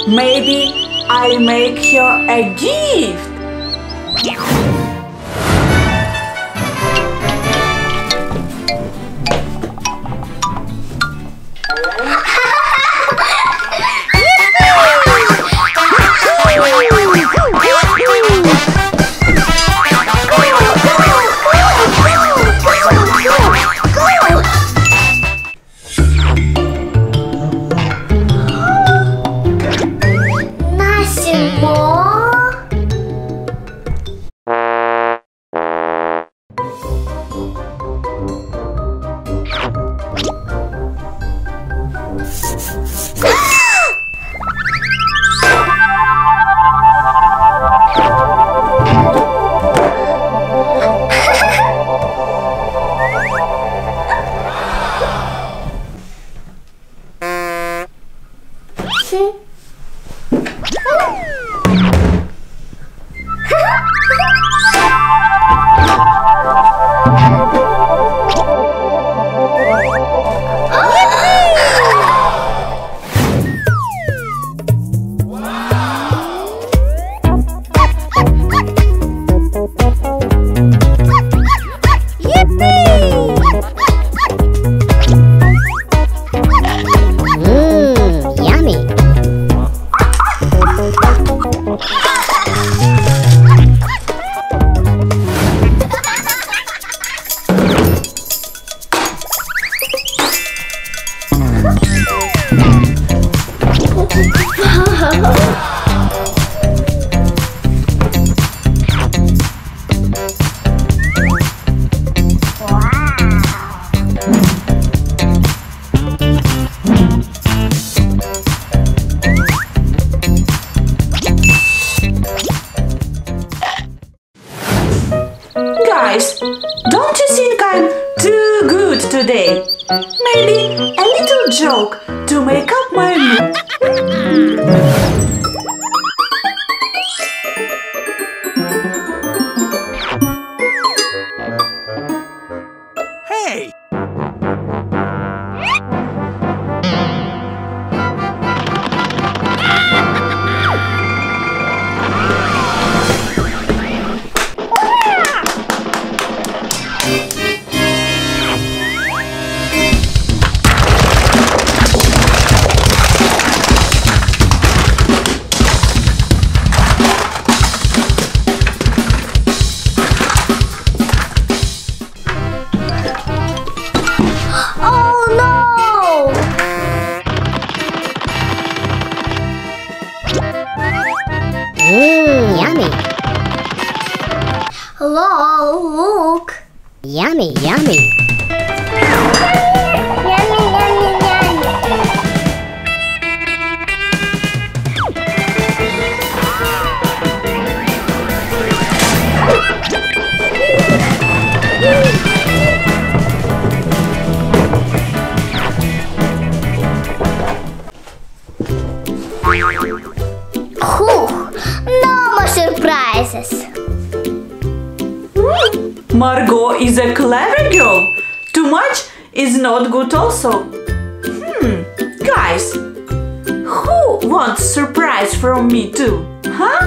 Maybe I make her a gift. Guys, don't you think I'm too good today? Maybe a little joke to make up my mood. Hey! Yummy. Hello, look. Yummy, yummy. Yummy, yummy, yummy. No more surprises. Margot is a clever girl. Too much is not good also. Guys, who wants surprise from me too? Huh?